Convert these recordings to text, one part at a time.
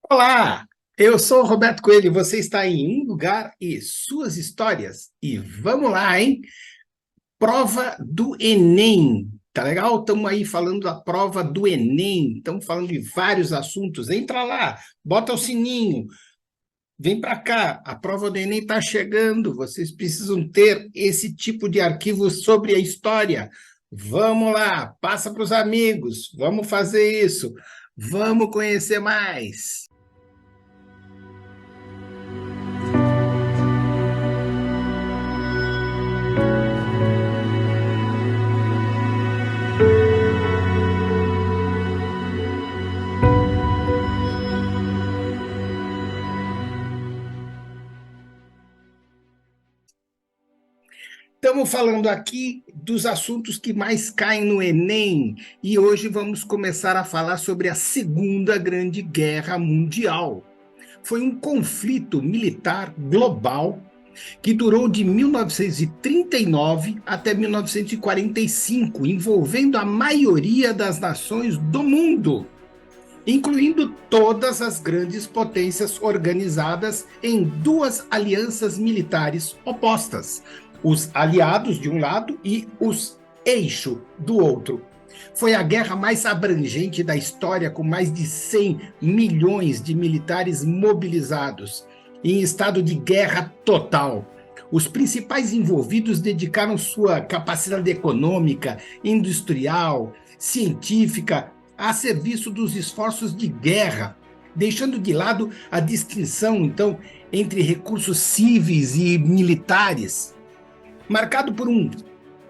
Olá, eu sou o Roberto Coelho, você está em Um Lugar e Suas Histórias. E vamos lá, hein? Prova do Enem, tá legal? Estamos aí falando da prova do Enem, estamos falando de vários assuntos. Entra lá, bota o sininho, vem para cá, a prova do Enem está chegando, vocês precisam ter esse tipo de arquivo sobre a história. Vamos lá, passa para os amigos, vamos fazer isso, vamos conhecer mais. Estamos falando aqui dos assuntos que mais caem no Enem e hoje vamos começar a falar sobre a Segunda Grande Guerra Mundial. Foi um conflito militar global que durou de 1939 até 1945, envolvendo a maioria das nações do mundo, incluindo todas as grandes potências organizadas em duas alianças militares opostas, os aliados de um lado e os eixo do outro. Foi a guerra mais abrangente da história, com mais de 100 milhões de militares mobilizados, em estado de guerra total. Os principais envolvidos dedicaram sua capacidade econômica, industrial, científica a serviço dos esforços de guerra, deixando de lado a distinção, então, entre recursos cíveis e militares, marcado por um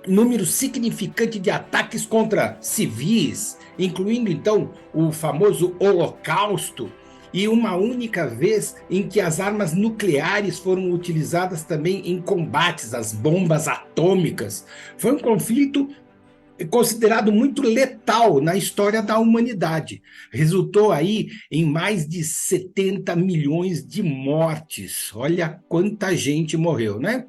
número significante de ataques contra civis, incluindo, então, o famoso Holocausto, e uma única vez em que as armas nucleares foram utilizadas também em combates, as bombas atômicas. Foi um conflito considerado muito letal na história da humanidade. Resultou aí em mais de 70 milhões de mortes. Olha quanta gente morreu, né?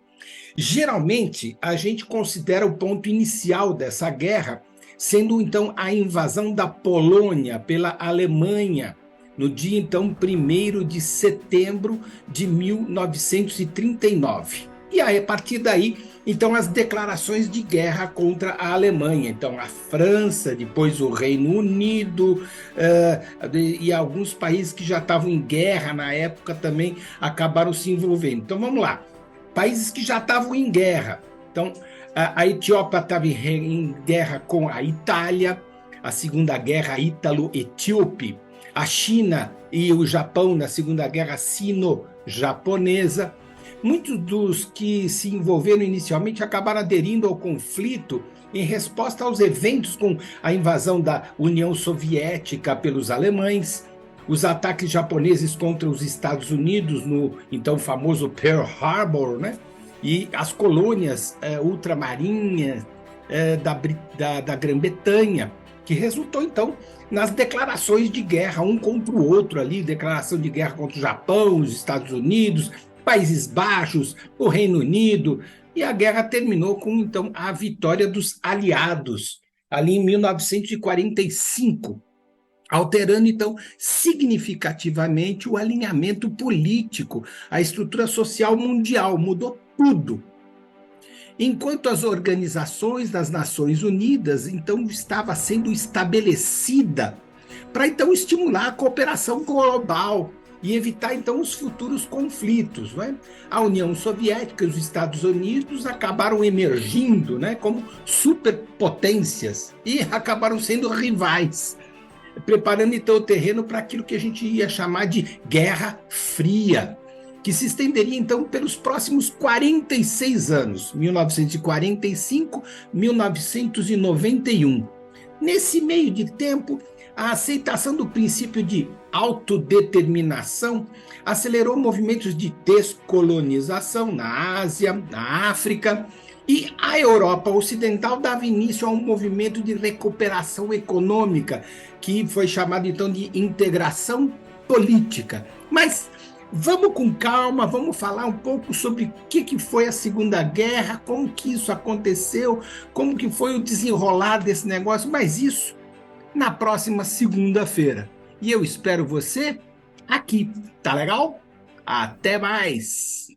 Geralmente, a gente considera o ponto inicial dessa guerra sendo, então, a invasão da Polônia pela Alemanha, no dia, então, 1º de setembro de 1939. E aí, a partir daí, então, as declarações de guerra contra a Alemanha. Então, a França, depois o Reino Unido, e alguns países que já estavam em guerra na época também acabaram se envolvendo. Então, vamos lá. Países que já estavam em guerra. Então, a Etiópia estava em guerra com a Itália, a Segunda Guerra Ítalo-Etíope, a China e o Japão na Segunda Guerra Sino-Japonesa. Muitos dos que se envolveram inicialmente acabaram aderindo ao conflito em resposta aos eventos com a invasão da União Soviética pelos alemães, os ataques japoneses contra os Estados Unidos no então famoso Pearl Harbor, né? E as colônias ultramarinhas da Grã-Bretanha, que resultou então nas declarações de guerra um contra o outro ali, declaração de guerra contra o Japão, os Estados Unidos, Países Baixos, o Reino Unido, e a guerra terminou com então a vitória dos aliados ali em 1945, alterando, então, significativamente o alinhamento político, a estrutura social mundial, mudou tudo. Enquanto as organizações das Nações Unidas, então, estava sendo estabelecida para, então, estimular a cooperação global e evitar, então, os futuros conflitos. Não é? A União Soviética e os Estados Unidos acabaram emergindo, né, como superpotências e acabaram sendo rivais, preparando então o terreno para aquilo que a gente ia chamar de Guerra Fria, que se estenderia então pelos próximos 46 anos, 1945, 1991. Nesse meio de tempo, a aceitação do princípio de autodeterminação acelerou movimentos de descolonização na Ásia, na África, e a Europa Ocidental dava início a um movimento de recuperação econômica, que foi chamado então de integração política. Mas vamos com calma, vamos falar um pouco sobre o que foi a Segunda Guerra, como que isso aconteceu, como que foi o desenrolar desse negócio, mas isso na próxima segunda-feira. E eu espero você aqui. Tá legal? Até mais!